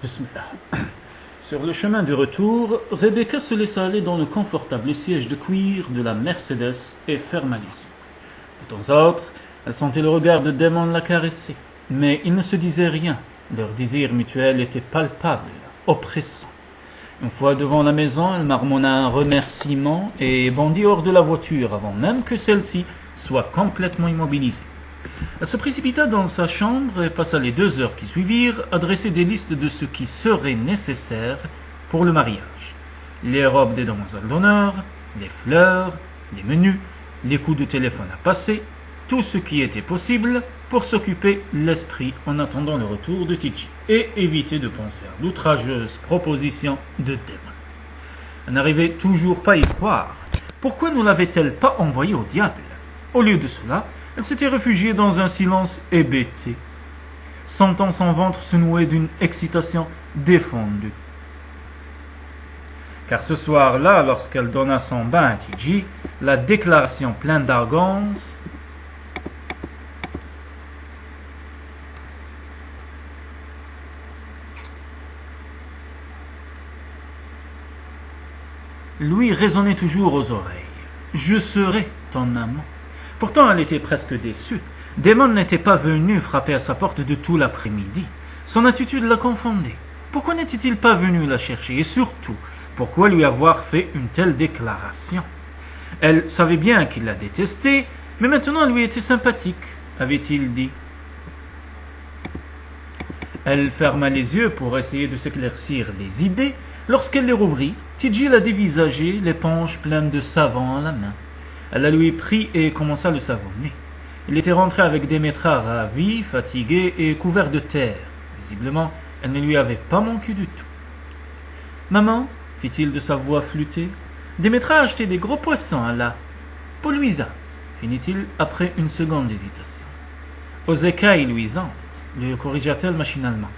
Bismillah. Sur le chemin du retour, Rebecca se laissa aller dans le confortable siège de cuir de la Mercedes et ferma les yeux. De temps à autre, elle sentait le regard de Damon la caresser, mais ils ne se disaient rien. Leur désir mutuel était palpable, oppressant. Une fois devant la maison, elle marmonna un remerciement et bondit hors de la voiture avant même que celle-ci soit complètement immobilisée. Elle se précipita dans sa chambre et passa les 2 heures qui suivirent à dresser des listes de ce qui serait nécessaire pour le mariage. Les robes des demoiselles d'honneur, les fleurs, les menus, les coups de téléphone à passer, tout ce qui était possible pour s'occuper l'esprit en attendant le retour de Tiji et éviter de penser à l'outrageuse proposition de Damon. Elle n'arrivait toujours pas à y croire. Pourquoi ne l'avait-elle pas envoyé au diable? Au lieu de cela, elle s'était réfugiée dans un silence hébété, sentant son ventre se nouer d'une excitation défendue. Car ce soir-là, lorsqu'elle donna son bain à Tiji, la déclaration pleine d'arrogance lui résonnait toujours aux oreilles. « Je serai ton amant. » Pourtant, elle était presque déçue. Damon n'était pas venu frapper à sa porte de tout l'après-midi. Son attitude la confondait. Pourquoi n'était-il pas venu la chercher? Et surtout, pourquoi lui avoir fait une telle déclaration? Elle savait bien qu'il la détestait, mais maintenant elle lui était sympathique, avait-il dit. Elle ferma les yeux pour essayer de s'éclaircir les idées. Lorsqu'elle les rouvrit, Tiji la dévisageait, l'éponge pleine de savon à la main. Elle la lui prit et commença à le savonner. Il était rentré avec Démétra ravi, fatigué et couvert de terre. Visiblement, elle ne lui avait pas manqué du tout. « Maman, fit-il de sa voix flûtée, Démétra a acheté des gros poissons à la Poluisante, finit-il après une seconde d'hésitation. Aux écailles luisantes, le corrigea-t-elle machinalement.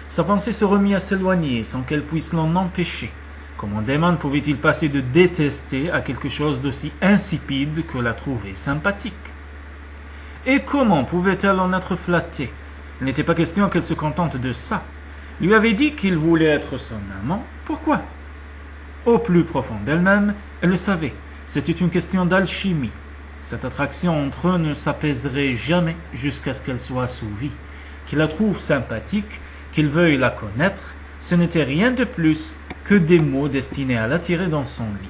Sa pensée se remit à s'éloigner sans qu'elle puisse l'en empêcher. Comment Damon pouvait-il passer de détester à quelque chose d'aussi insipide que la trouver sympathique? Et comment pouvait-elle en être flattée? Il n'était pas question qu'elle se contente de ça. Lui avait dit qu'il voulait être son amant. Pourquoi? Au plus profond d'elle-même, elle le savait. C'était une question d'alchimie. Cette attraction entre eux ne s'apaiserait jamais jusqu'à ce qu'elle soit assouvie. Qu'il la trouve sympathique, qu'il veuille la connaître, ce n'était rien de plus que des mots destinés à l'attirer dans son lit.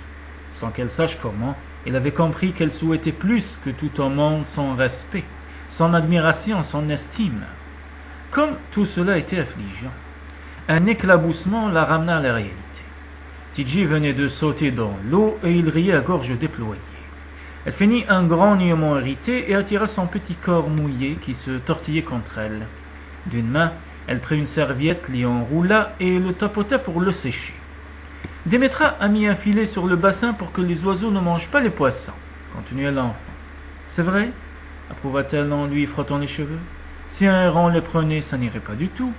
Sans qu'elle sache comment, il avait compris qu'elle souhaitait plus que tout au monde son respect, son admiration, son estime. Comme tout cela était affligeant, un éclaboussement la ramena à la réalité. Tiji venait de sauter dans l'eau et il riait à gorge déployée. Elle feignit un grognement irrité et attira son petit corps mouillé qui se tortillait contre elle. D'une main, elle prit une serviette, l'y enroula et le tapota pour le sécher. Démétra a mis un filet sur le bassin pour que les oiseaux ne mangent pas les poissons, continua l'enfant. C'est vrai, approuva-t-elle en lui frottant les cheveux. Si un héron les prenait, ça n'irait pas du tout.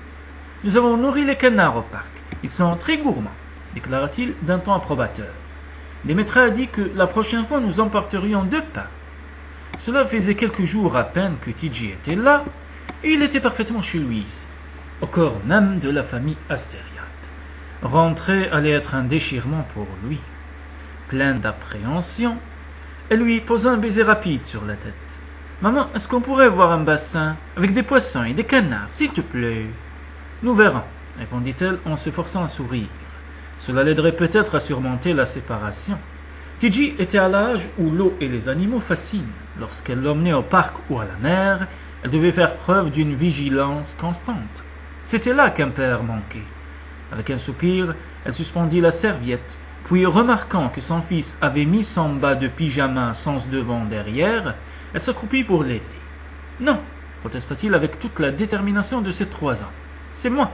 Nous avons nourri les canards au parc. Ils sont très gourmands, déclara-t-il d'un ton approbateur. Démétra a dit que la prochaine fois nous emporterions 2 pains. Cela faisait quelques jours à peine que Tiji était là, et il était parfaitement chez lui, au corps même de la famille Astériade. Rentrer allait être un déchirement pour lui. Pleine d'appréhension, elle lui posa un baiser rapide sur la tête. « Maman, est-ce qu'on pourrait voir un bassin avec des poissons et des canards, s'il te plaît ?»« Nous verrons, » répondit-elle en se forçant à sourire. Cela l'aiderait peut-être à surmonter la séparation. Tiji était à l'âge où l'eau et les animaux fascinent. Lorsqu'elle l'emmenait au parc ou à la mer, elle devait faire preuve d'une vigilance constante. C'était là qu'un père manquait. Avec un soupir, elle suspendit la serviette, puis remarquant que son fils avait mis son bas de pyjama sens devant derrière, elle s'accroupit pour l'aider. « Non, » protesta-t-il avec toute la détermination de ses 3 ans. « C'est moi. »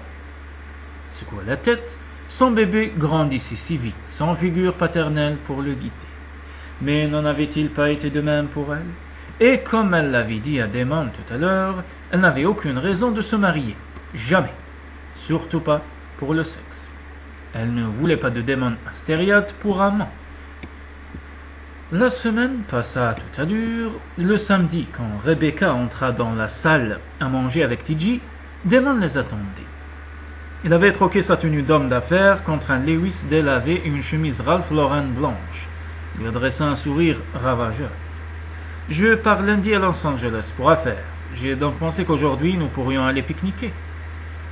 Il secoua la tête. Son bébé grandissait si vite, sans figure paternelle pour le guider. Mais n'en avait-il pas été de même pour elle? Et comme elle l'avait dit à Damon tout à l'heure, elle n'avait aucune raison de se marier. Jamais. Surtout pas pour le sexe. Elle ne voulait pas de Damon Astériade pour amant. La semaine passa à toute allure. Le samedi, quand Rebecca entra dans la salle à manger avec Tiji, Damon les attendait. « Il avait troqué sa tenue d'homme d'affaires contre un Lewis délavé et une chemise Ralph Lauren blanche, lui adressant un sourire ravageur. « Je pars lundi à Los Angeles pour affaires. J'ai donc pensé qu'aujourd'hui nous pourrions aller pique-niquer. »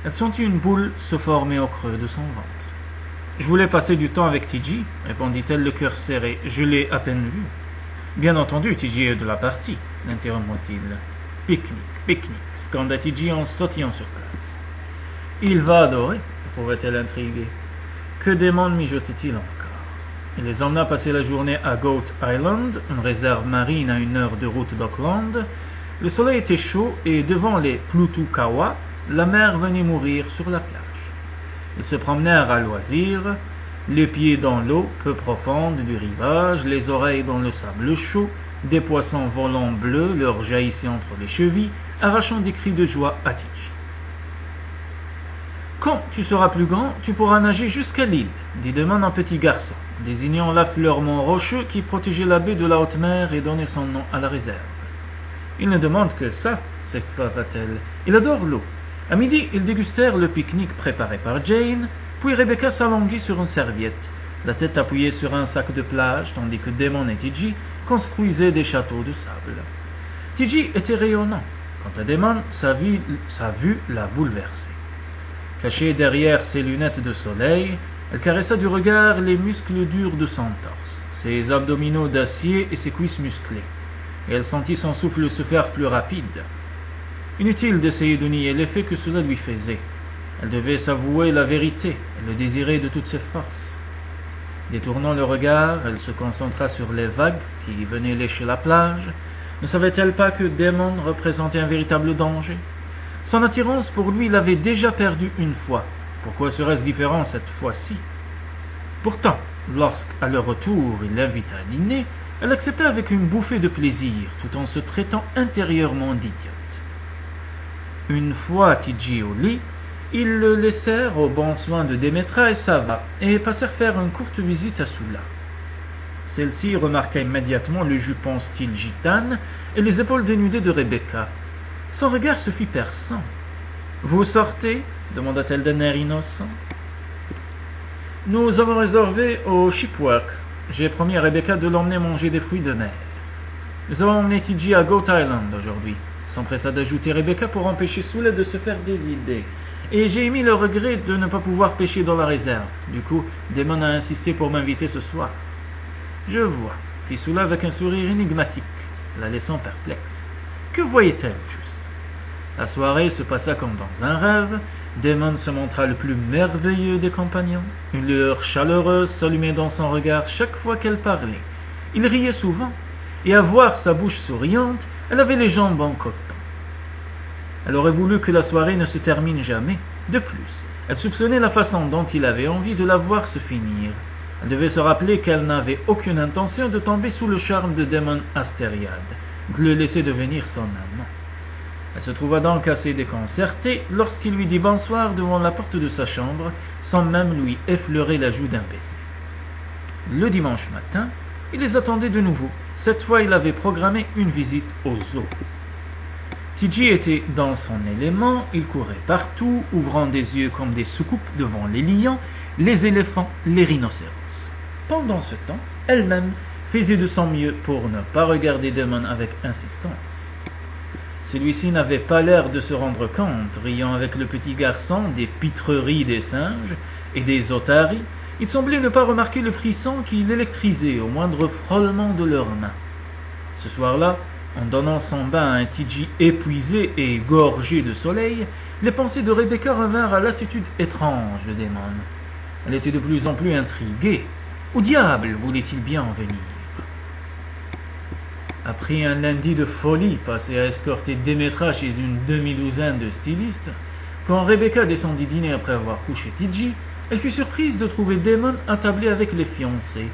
Elle sentit une boule se former au creux de son ventre. « Je voulais passer du temps avec TG, répondit-elle le cœur serré. Je l'ai à peine vu. Bien entendu, TG est de la partie, l'interrompit-il. Pique-nique, scanda TG en sautillant sur place. Il va adorer, pouvait-elle intriguer. Que Damon mijotait-il encore? Il les emmena passer la journée à Goat Island, une réserve marine à 1 heure de route d'Auckland. Le soleil était chaud et devant les Plutukawa, la mer venait mourir sur la plage. Ils se promenèrent à loisir, les pieds dans l'eau peu profonde du rivage, les oreilles dans le sable chaud, des poissons volants bleus leur jaillissaient entre les chevilles, arrachant des cris de joie à Tiji. « Quand tu seras plus grand, tu pourras nager jusqu'à l'île, dit Damon un petit garçon, désignant l'affleurement rocheux qui protégeait la baie de la haute mer et donnait son nom à la réserve. Il ne demande que ça, s'exclama-t-elle. Il adore l'eau. À midi, ils dégustèrent le pique-nique préparé par Jane, puis Rebecca s'allonguit sur une serviette, la tête appuyée sur un sac de plage, tandis que Damon et Tiji construisaient des châteaux de sable. Tiji était rayonnant. Quant à Damon, sa vue la bouleversait. Cachée derrière ses lunettes de soleil, elle caressa du regard les muscles durs de son torse, ses abdominaux d'acier et ses cuisses musclées, et elle sentit son souffle se faire plus rapide. Inutile d'essayer de nier l'effet que cela lui faisait. Elle devait s'avouer la vérité et le désirer de toutes ses forces. Détournant le regard, elle se concentra sur les vagues qui venaient lécher la plage. Ne savait-elle pas que Damon représentait un véritable danger? Son attirance pour lui l'avait déjà perdu une fois. Pourquoi serait-ce différent cette fois-ci? Pourtant, lorsqu'à leur retour il l'invita à dîner, elle accepta avec une bouffée de plaisir, tout en se traitant intérieurement d'idiote. Une fois Tiji au lit, ils le laissèrent aux bons soins de Demetra et Sava, et passèrent faire une courte visite à Sula. Celle-ci remarqua immédiatement le jupon style gitane et les épaules dénudées de Rebecca. Son regard se fit perçant. « Vous sortez » demanda-t-elle d'un air innocent. « Nous avons réservé au Shipwork. J'ai promis à Rebecca de l'emmener manger des fruits de mer. Nous avons emmené Tiji à Goat Island aujourd'hui, » s'empressa d'ajouter Rebecca pour empêcher Sula de se faire des idées. « Et j'ai émis le regret de ne pas pouvoir pêcher dans la réserve. Du coup, Damon a insisté pour m'inviter ce soir. »« Je vois, » fit Sula avec un sourire énigmatique, la laissant perplexe. Que voyait-elle juste? La soirée se passa comme dans un rêve. Damon se montra le plus merveilleux des compagnons. Une lueur chaleureuse s'allumait dans son regard chaque fois qu'elle parlait. Il riait souvent, et à voir sa bouche souriante, elle avait les jambes en coton. Elle aurait voulu que la soirée ne se termine jamais. De plus, elle soupçonnait la façon dont il avait envie de la voir se finir. Elle devait se rappeler qu'elle n'avait aucune intention de tomber sous le charme de Damon Astériade, de le laisser devenir son amant. Elle se trouva donc assez déconcertée lorsqu'il lui dit bonsoir devant la porte de sa chambre, sans même lui effleurer la joue d'un baiser. Le dimanche matin, il les attendait de nouveau. Cette fois, il avait programmé une visite au zoo. Tiji était dans son élément, il courait partout, ouvrant des yeux comme des soucoupes devant les lions, les éléphants, les rhinocéros. Pendant ce temps, elle-même faisait de son mieux pour ne pas regarder Damon avec insistance. Celui-ci n'avait pas l'air de se rendre compte, riant avec le petit garçon des pitreries des singes et des otaries. Il semblait ne pas remarquer le frisson qui l'électrisait au moindre frôlement de leurs mains. Ce soir-là, en donnant son bain à un Tiji épuisé et gorgé de soleil, les pensées de Rebecca revinrent à l'attitude étrange de Damon. Elle était de plus en plus intriguée. Où diable voulait-il bien en venir? Après un lundi de folie passé à escorter Demetra chez une demi-douzaine de stylistes, quand Rebecca descendit dîner après avoir couché Tiji, elle fut surprise de trouver Damon attablé avec les fiancés.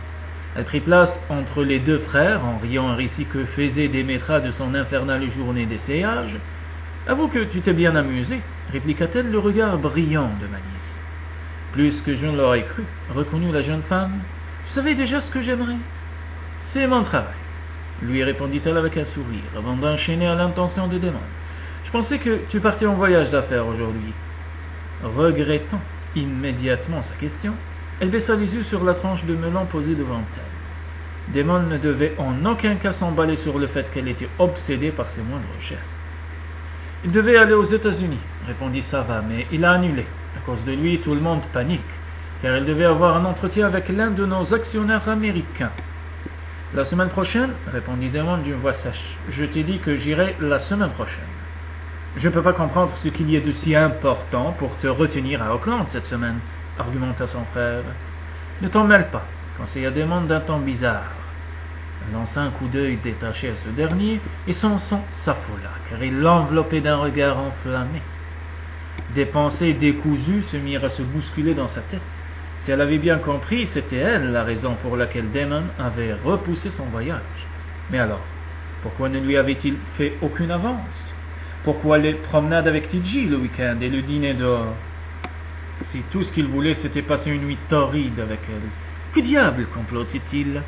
Elle prit place entre les deux frères en riant un récit que faisait Demetra de son infernale journée d'essayage. « Avoue que tu t'es bien amusé, » répliqua-t-elle le regard brillant de malice. « Plus que je ne l'aurais cru, » reconnut la jeune femme. « Tu savais déjà ce que j'aimerais ?»« C'est mon travail. » lui répondit-elle avec un sourire, avant d'enchaîner à l'intention de Damon. « Je pensais que tu partais en voyage d'affaires aujourd'hui. » Regrettant immédiatement sa question, elle baissa les yeux sur la tranche de melon posée devant elle. Damon ne devait en aucun cas s'emballer sur le fait qu'elle était obsédée par ses moindres gestes. Il devait aller aux États-Unis, répondit Sava, mais il a annulé. À cause de lui, tout le monde panique, car il devait avoir un entretien avec l'un de nos actionnaires américains. La semaine prochaine, répondit Damon d'une voix sèche. Je t'ai dit que j'irai la semaine prochaine. Je ne peux pas comprendre ce qu'il y ait de si important pour te retenir à Auckland cette semaine, argumenta son frère. Ne t'en mêle pas, conseilla Damon d'un ton bizarre. Elle lança un coup d'œil détaché à ce dernier, et son son s'affola, car il l'enveloppait d'un regard enflammé. Des pensées décousues se mirent à se bousculer dans sa tête. Si elle avait bien compris, c'était elle la raison pour laquelle Damon avait repoussé son voyage. Mais alors, pourquoi ne lui avait-il fait aucune avance? Pourquoi les promenades avec TG le week-end et le dîner dehors? Si tout ce qu'il voulait, c'était passer une nuit torride avec elle, que diable complotait-il?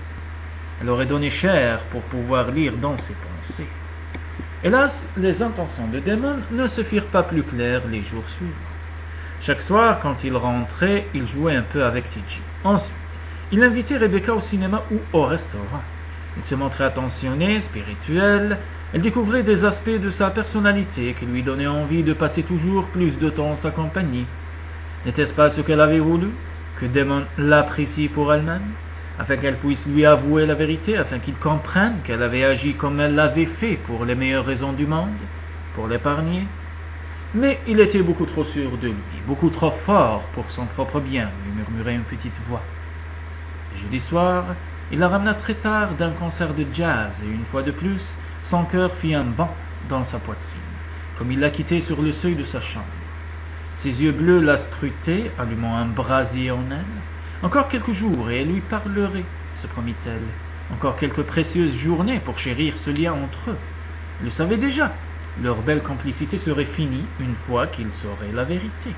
Elle aurait donné cher pour pouvoir lire dans ses pensées. Hélas, les intentions de Damon ne se firent pas plus claires les jours suivants. Chaque soir, quand il rentrait, il jouait un peu avec TG. Ensuite, il invitait Rebecca au cinéma ou au restaurant. Il se montrait attentionné, spirituel. Elle découvrait des aspects de sa personnalité qui lui donnaient envie de passer toujours plus de temps en sa compagnie. N'était-ce pas ce qu'elle avait voulu? Que Damon l'apprécie pour elle-même? Afin qu'elle puisse lui avouer la vérité, afin qu'il comprenne qu'elle avait agi comme elle l'avait fait pour les meilleures raisons du monde, pour l'épargner. Mais il était beaucoup trop sûr de lui, beaucoup trop fort pour son propre bien, lui murmurait une petite voix. Le jeudi soir, il la ramena très tard d'un concert de jazz, et une fois de plus, son cœur fit un bond dans sa poitrine, comme il la quittait sur le seuil de sa chambre. Ses yeux bleus la scrutaient, allumant un brasier en elle. Encore quelques jours et elle lui parlerait, se promit-elle. Encore quelques précieuses journées pour chérir ce lien entre eux. Elle le savait déjà. Leur belle complicité serait finie une fois qu'ils sauraient la vérité.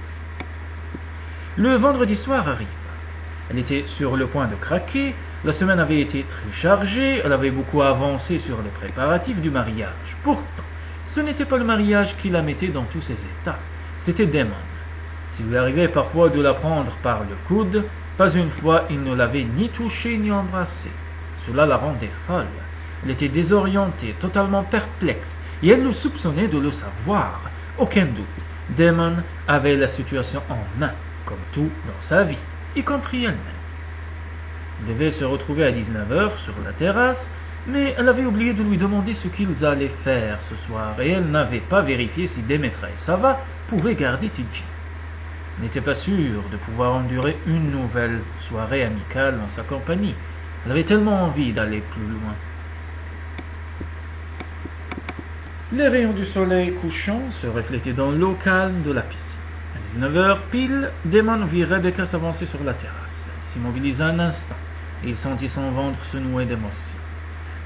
Le vendredi soir arriva. Elle était sur le point de craquer. La semaine avait été très chargée. Elle avait beaucoup avancé sur les préparatifs du mariage. Pourtant, ce n'était pas le mariage qui la mettait dans tous ses états. C'était Damon. S'il lui arrivait parfois de la prendre par le coude, pas une fois il ne l'avait ni touchée ni embrassée. Cela la rendait folle. Elle était désorientée, totalement perplexe, et elle le soupçonnait de le savoir. Aucun doute, Damon avait la situation en main, comme tout dans sa vie, y compris elle-même. Ils devaient se retrouver à 19h sur la terrasse, mais elle avait oublié de lui demander ce qu'ils allaient faire ce soir, et elle n'avait pas vérifié si Demetra et Sava pouvaient garder TG. Elle n'était pas sûre de pouvoir endurer une nouvelle soirée amicale en sa compagnie. Elle avait tellement envie d'aller plus loin. Les rayons du soleil couchant se reflétaient dans l'eau calme de la piscine. À 19h pile, Damon vit Rebecca s'avancer sur la terrasse. Elle s'immobilisa un instant, et il sentit son ventre se nouer d'émotion.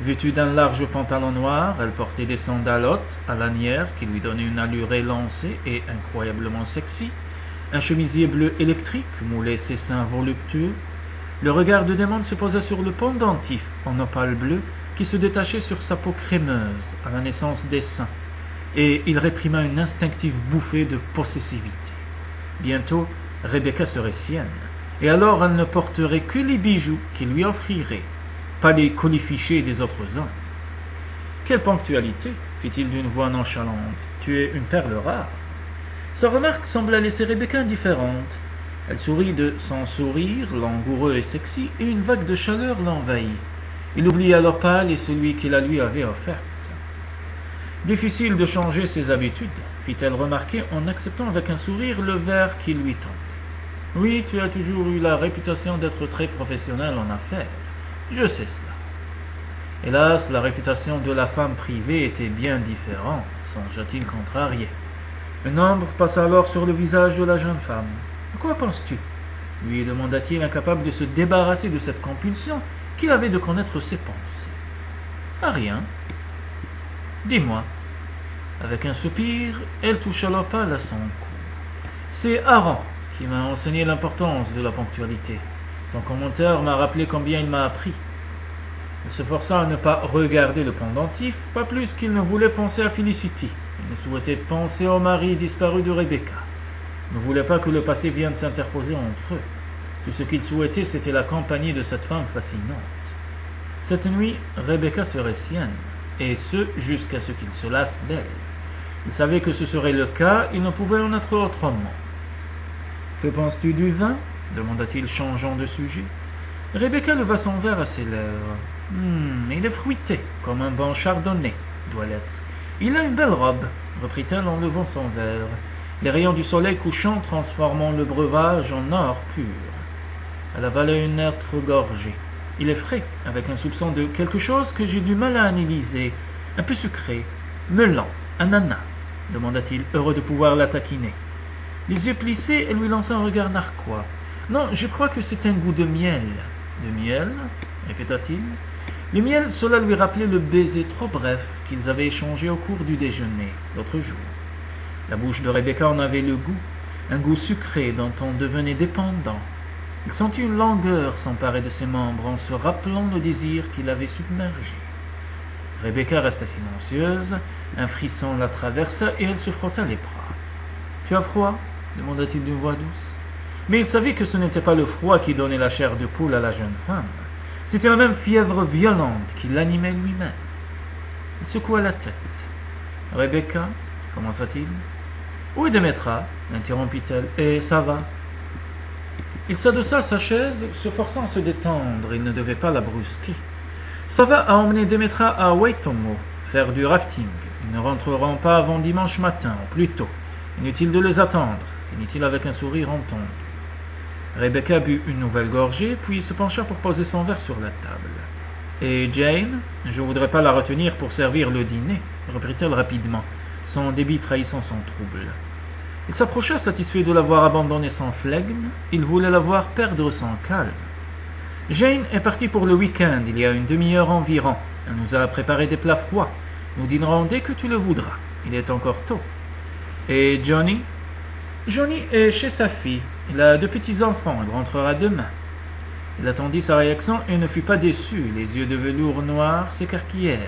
Vêtue d'un large pantalon noir, elle portait des sandales hautes à lanières qui lui donnaient une allure élancée et incroyablement sexy. Un chemisier bleu électrique moulait ses seins voluptueux. Le regard de Damon se posa sur le pendentif en opale bleu qui se détachait sur sa peau crémeuse à la naissance des seins, et il réprima une instinctive bouffée de possessivité. Bientôt, Rebecca serait sienne, et alors elle ne porterait que les bijoux qu'il lui offrirait, pas les colifichets des autres hommes. Quelle ponctualité, fit-il d'une voix nonchalante. Tu es une perle rare. Sa remarque sembla laisser Rebecca indifférente. Elle sourit de son sourire, langoureux et sexy, et une vague de chaleur l'envahit. Il oublia l'opale et celui qui la lui avait offerte. Difficile de changer ses habitudes, fit-elle remarquer en acceptant avec un sourire le verre qui lui tendait. Oui, tu as toujours eu la réputation d'être très professionnel en affaires. Je sais cela. Hélas, la réputation de la femme privée était bien différente, songea-t-il contrarié. Une ombre passa alors sur le visage de la jeune femme. « À quoi penses-tu » lui demanda-t-il, incapable de se débarrasser de cette compulsion qu'il avait de connaître ses pensées. « À rien. »« Dis-moi. » Avec un soupir, elle toucha l'opale à son cou. « C'est Aaron qui m'a enseigné l'importance de la ponctualité. Ton commentaire m'a rappelé combien il m'a appris. » Il se força à ne pas regarder le pendentif, pas plus qu'il ne voulait penser à Felicity. Il ne souhaitait penser au mari disparu de Rebecca. ne voulait pas que le passé vienne s'interposer entre eux. Tout ce qu'il souhaitait, c'était la compagnie de cette femme fascinante. Cette nuit, Rebecca serait sienne, et ce, jusqu'à ce qu'il se lasse d'elle. Il savait que ce serait le cas, il ne pouvait en être autrement. « Que penses-tu du vin » demanda-t-il, changeant de sujet. Rebecca leva son verre à ses lèvres. « Il est fruité, comme un bon chardonnay, doit l'être. Il a une belle robe, reprit-elle en levant son verre, les rayons du soleil couchant transformant le breuvage en or pur. Elle avalait une autre gorgée. Il est frais, avec un soupçon de quelque chose que j'ai du mal à analyser, un peu sucré, melon, ananas, demanda-t-il, heureux de pouvoir la taquiner. Les yeux plissés, elle lui lança un regard narquois. Non, je crois que c'est un goût de miel. De miel répéta-t-il. Le miel, cela lui rappelait le baiser trop bref qu'ils avaient échangé au cours du déjeuner, l'autre jour. La bouche de Rebecca en avait le goût, un goût sucré dont on devenait dépendant. Il sentit une langueur s'emparer de ses membres en se rappelant le désir qui l'avait submergé. Rebecca resta silencieuse, un frisson la traversa et elle se frotta les bras. « Tu as froid » demanda-t-il d'une voix douce. Mais il savait que ce n'était pas le froid qui donnait la chair de poule à la jeune femme. C'était la même fièvre violente qui l'animait lui-même. Il secoua la tête. « Rebecca » commença-t-il. « Où est Démétra » interrompit-elle. « Et ça va ?» Il s'adossa à sa chaise, se forçant à se détendre. Il ne devait pas la brusquer. Sava a emmené Démétra à Waitomo faire du rafting. Ils ne rentreront pas avant dimanche matin, ou plus tôt. Inutile de les attendre, finit-il avec un sourire entendu. Rebecca but une nouvelle gorgée, puis se pencha pour poser son verre sur la table. « Et Jane, je ne voudrais pas la retenir pour servir le dîner, » reprit-elle rapidement, son débit trahissant son trouble. Il s'approcha satisfait de l'avoir abandonné sans flegme, il voulait la voir perdre son calme. « Jane est partie pour le week-end il y a une demi-heure environ. Elle nous a préparé des plats froids. Nous dînerons dès que tu le voudras. Il est encore tôt. » « Et Johnny ?»« Johnny est chez sa fille. Il a 2 petits-enfants. Il rentrera demain. » Il attendit sa réaction et ne fut pas déçu. Les yeux de velours noir s'écarquillèrent,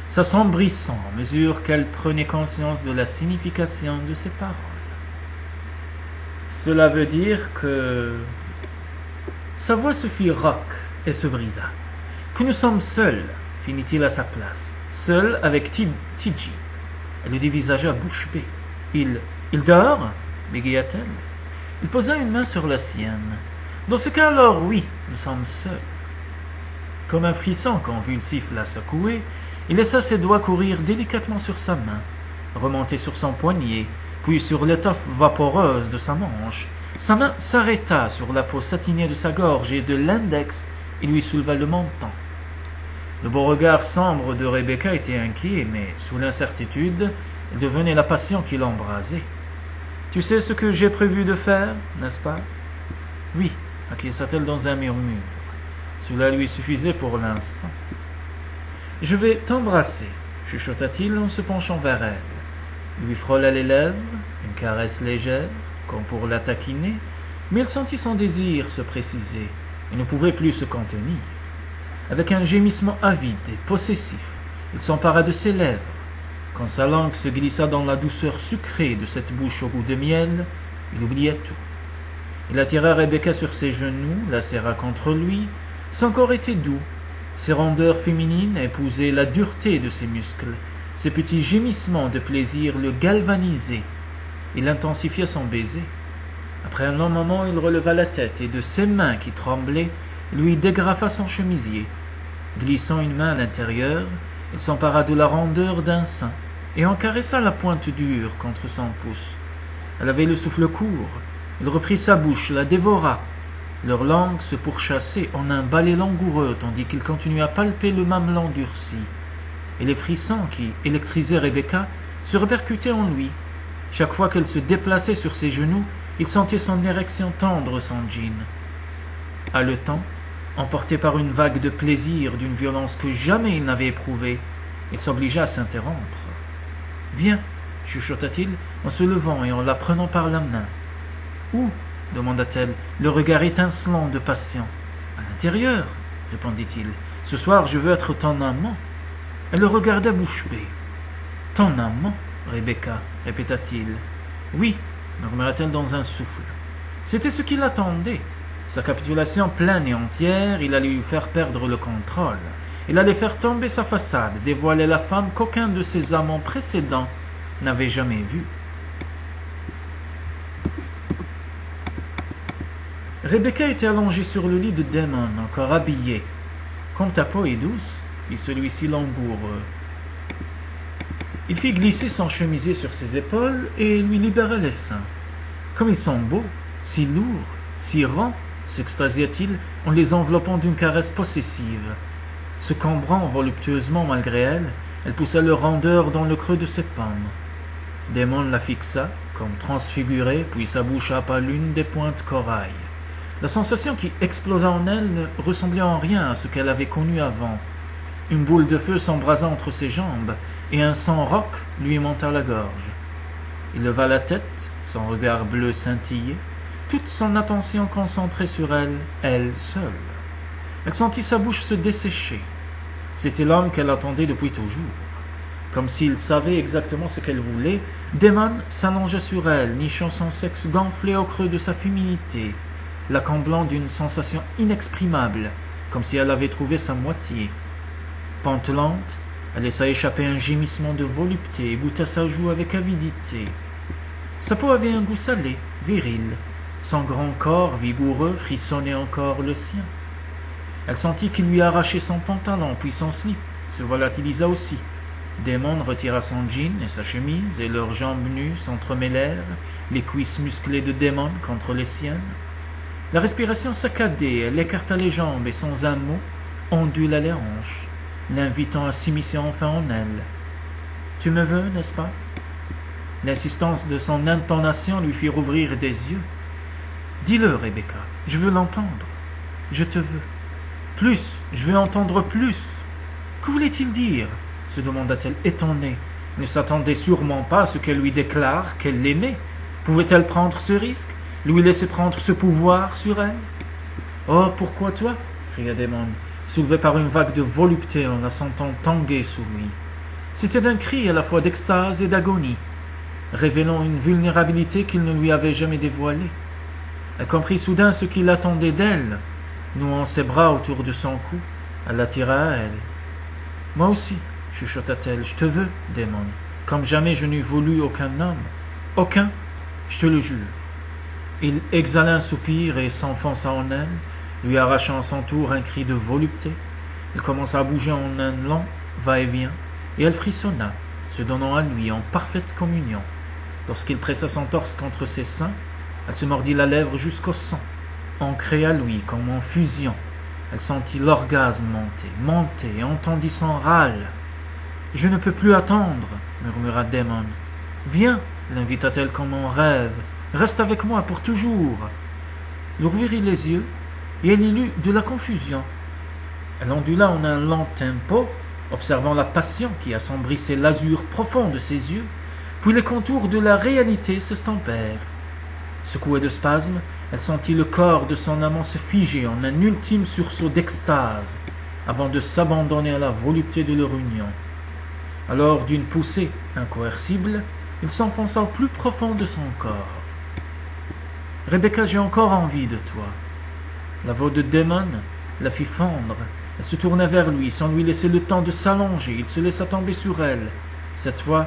s'assombrissant à mesure qu'elle prenait conscience de la signification de ses paroles. « Cela veut dire que... » Sa voix se fit rauque et se brisa. « Que nous sommes seuls, finit-il à sa place. Seul avec Tidji. » Elle le dévisagea bouche bée. Il dort » bégaya-t-elle. Il posa une main sur la sienne. « Dans ce cas alors, oui, nous sommes seuls. » Comme un frisson convulsif la secouait, il laissa ses doigts courir délicatement sur sa main, remonter sur son poignet, puis sur l'étoffe vaporeuse de sa manche. Sa main s'arrêta sur la peau satinée de sa gorge et de l'index, il lui souleva le menton. Le beau regard sombre de Rebecca était inquiet, mais sous l'incertitude, il devenait la passion qui l'embrasait. « Tu sais ce que j'ai prévu de faire, n'est-ce pas ?»« Oui, » acquiesça-t-elle dans un murmure. Cela lui suffisait pour l'instant. « Je vais t'embrasser, » chuchota-t-il en se penchant vers elle. Il lui frôla les lèvres, une caresse légère, comme pour la taquiner, mais il sentit son désir se préciser et ne pouvait plus se contenir. Avec un gémissement avide et possessif, il s'empara de ses lèvres. Quand sa langue se glissa dans la douceur sucrée de cette bouche au goût de miel, il oubliait tout. Il attira Rebecca sur ses genoux, la serra contre lui. Son corps était doux. Ses rondeurs féminines épousaient la dureté de ses muscles. Ses petits gémissements de plaisir le galvanisaient. Il intensifia son baiser. Après un long moment, il releva la tête et de ses mains qui tremblaient, lui dégrafa son chemisier. Glissant une main à l'intérieur, il s'empara de la rondeur d'un sein et en caressa la pointe dure contre son pouce. Elle avait le souffle court. Il reprit sa bouche, la dévora. Leurs langues se pourchassaient en un balai langoureux tandis qu'il continuait à palper le mamelon durci. Et les frissons qui électrisaient Rebecca se répercutaient en lui. Chaque fois qu'elle se déplaçait sur ses genoux, il sentait son érection tendre son jean. Haletant, emporté par une vague de plaisir d'une violence que jamais il n'avait éprouvée, il s'obligea à s'interrompre. « Viens » chuchota-t-il en se levant et en la prenant par la main. « Où » demanda-t-elle, le regard étincelant de passion. « À l'intérieur » répondit-il. « Ce soir, je veux être ton amant. » Elle le regarda bouche bée. « Ton amant » Rebecca, répéta-t-il. « Oui, murmura-t-elle dans un souffle. C'était ce qu'il attendait. Sa capitulation pleine et entière, il allait lui faire perdre le contrôle. Il allait faire tomber sa façade, dévoiler la femme qu'aucun de ses amants précédents n'avait jamais vue. Rebecca était allongée sur le lit de Damon, encore habillée. « Comme ta peau est douce, » fit celui-ci langoureux. Il fit glisser son chemisier sur ses épaules et lui libéra les seins. « Comme ils sont beaux, si lourds, si ronds !» s'extasia-t-il en les enveloppant d'une caresse possessive. Se cambrant voluptueusement malgré elle, elle poussa leur rondeur dans le creux de ses pommes. Damon la fixa, comme transfigurée, puis s'aboucha par l'une des pointes corail. La sensation qui explosa en elle ne ressemblait en rien à ce qu'elle avait connu avant. Une boule de feu s'embrasa entre ses jambes, et un sang rauque lui monta à la gorge. Il leva la tête, son regard bleu scintillait, toute son attention concentrée sur elle, elle seule. Elle sentit sa bouche se dessécher. C'était l'homme qu'elle attendait depuis toujours. Comme s'il savait exactement ce qu'elle voulait, Damon s'allongea sur elle, nichant son sexe gonflé au creux de sa féminité, l'accablant d'une sensation inexprimable, comme si elle avait trouvé sa moitié. Pantelante, elle laissa échapper un gémissement de volupté et goûta sa joue avec avidité. Sa peau avait un goût salé, viril. Son grand corps vigoureux frissonnait encore le sien. Elle sentit qu'il lui arrachait son pantalon, puis son slip se volatilisa aussi. Damon retira son jean et sa chemise, et leurs jambes nues s'entremêlèrent, les cuisses musclées de Damon contre les siennes. La respiration saccadée, elle écarta les jambes et sans un mot, ondula les hanches, l'invitant à s'immiscer enfin en elle. « Tu me veux, n'est-ce pas ?» L'insistance de son intonation lui fit rouvrir des yeux. « Dis-le, Rebecca, je veux l'entendre. Je te veux. Plus, je veux entendre plus. » Que voulait-il dire ? Se demanda-t-elle étonnée. Ne s'attendait sûrement pas à ce qu'elle lui déclare qu'elle l'aimait. Pouvait-elle prendre ce risque, lui laisser prendre ce pouvoir sur elle ? « Oh, pourquoi toi ?» cria Damon, soulevé par une vague de volupté en la sentant tanguer sous lui. C'était un cri à la fois d'extase et d'agonie, révélant une vulnérabilité qu'il ne lui avait jamais dévoilée. Elle comprit soudain ce qu'il attendait d'elle. Nouant ses bras autour de son cou, elle l'attira à elle. « Moi aussi, » chuchota-t-elle, « je te veux, Damon, comme jamais je n'eus voulu aucun homme. Aucun, je te le jure. » Il exhala un soupir et s'enfonça en elle, lui arrachant à son tour un cri de volupté. Il commença à bouger en un long va-et-vient, et elle frissonna, se donnant à lui en parfaite communion. Lorsqu'il pressa son torse contre ses seins, elle se mordit la lèvre jusqu'au sang, ancrée à lui comme en fusion. Elle sentit l'orgasme monter, et entendit son râle. « Je ne peux plus attendre, » murmura Damon. « Viens, » l'invita-t-elle comme en rêve. « Reste avec moi pour toujours. » Il rouvrit les yeux, et elle y lut de la confusion. Elle ondula en un lent tempo, observant la passion qui assombrissait l'azur profond de ses yeux, puis les contours de la réalité s'estampèrent. Secouée de spasmes, elle sentit le corps de son amant se figer en un ultime sursaut d'extase, avant de s'abandonner à la volupté de leur union. Alors, d'une poussée incoercible, il s'enfonça au plus profond de son corps. « Rebecca, j'ai encore envie de toi. » La voix de Damon la fit fondre. Elle se tourna vers lui, sans lui laisser le temps de s'allonger. Il se laissa tomber sur elle. Cette fois,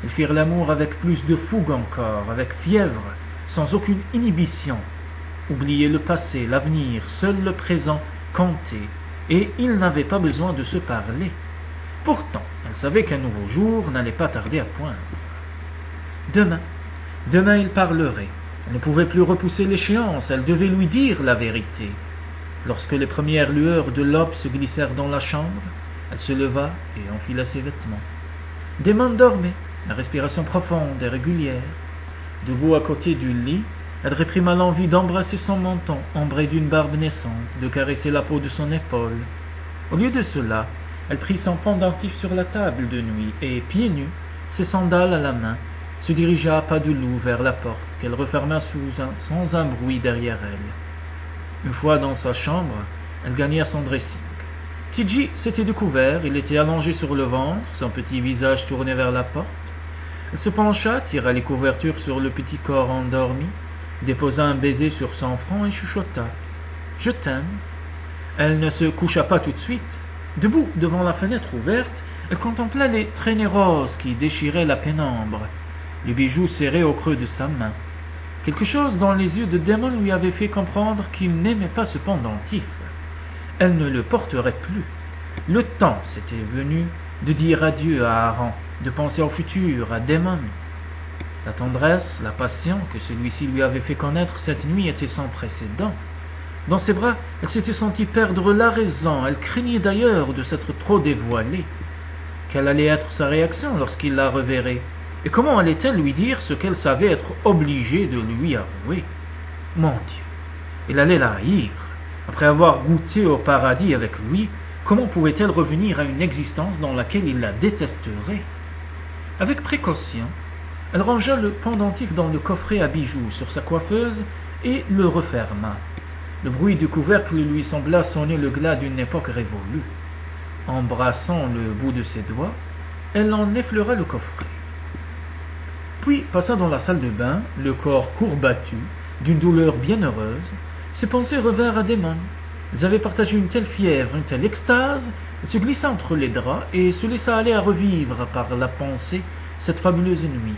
ils firent l'amour avec plus de fougue encore, avec fièvre, sans aucune inhibition. Oublier le passé, l'avenir, seul le présent comptait, et ils n'avaient pas besoin de se parler. Pourtant, elle savait qu'un nouveau jour n'allait pas tarder à poindre. Demain il parlerait. Elle ne pouvait plus repousser l'échéance, elle devait lui dire la vérité. Lorsque les premières lueurs de l'aube se glissèrent dans la chambre, elle se leva et enfila ses vêtements. Damon dormait, la respiration profonde et régulière. Debout à côté du lit, elle réprima l'envie d'embrasser son menton, ombré d'une barbe naissante, de caresser la peau de son épaule. Au lieu de cela, elle prit son pendentif sur la table de nuit et, pieds nus, ses sandales à la main, se dirigea à pas de loup vers la porte qu'elle referma sans un bruit derrière elle. Une fois dans sa chambre, elle gagna son dressing. T.J. s'était découvert, il était allongé sur le ventre, son petit visage tourné vers la porte. Elle se pencha, tira les couvertures sur le petit corps endormi, déposa un baiser sur son front et chuchota. « Je t'aime. » Elle ne se coucha pas tout de suite. Debout devant la fenêtre ouverte, elle contempla les traînées roses qui déchiraient la pénombre, le bijou serré au creux de sa main. Quelque chose dans les yeux de Damon lui avait fait comprendre qu'il n'aimait pas ce pendentif. Elle ne le porterait plus. Le temps s'était venu de dire adieu à Aaron, de penser au futur, à Damon. La tendresse, la passion que celui-ci lui avait fait connaître cette nuit était sans précédent. Dans ses bras, elle s'était sentie perdre la raison. Elle craignait d'ailleurs de s'être trop dévoilée. Quelle allait être sa réaction lorsqu'il la reverrait? Et comment allait-elle lui dire ce qu'elle savait être obligée de lui avouer? Mon Dieu, il allait la haïr. Après avoir goûté au paradis avec lui, comment pouvait-elle revenir à une existence dans laquelle il la détesterait? Avec précaution, elle rangea le pendentif dans le coffret à bijoux sur sa coiffeuse et le referma. Le bruit du couvercle lui sembla sonner le glas d'une époque révolue. Embrassant le bout de ses doigts, elle en effleura le coffret. Puis passa dans la salle de bain, le corps courbattu, d'une douleur bienheureuse. Ses pensées revinrent à Damon. Ils avaient partagé une telle fièvre, une telle extase. Elle se glissa entre les draps et se laissa aller à revivre par la pensée cette fabuleuse nuit.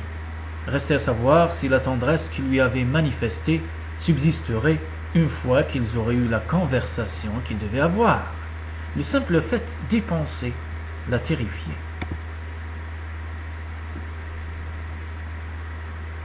Restait à savoir si la tendresse qu'il lui avait manifestée subsisterait une fois qu'ils auraient eu la conversation qu'ils devaient avoir. Le simple fait d'y penser la terrifiait.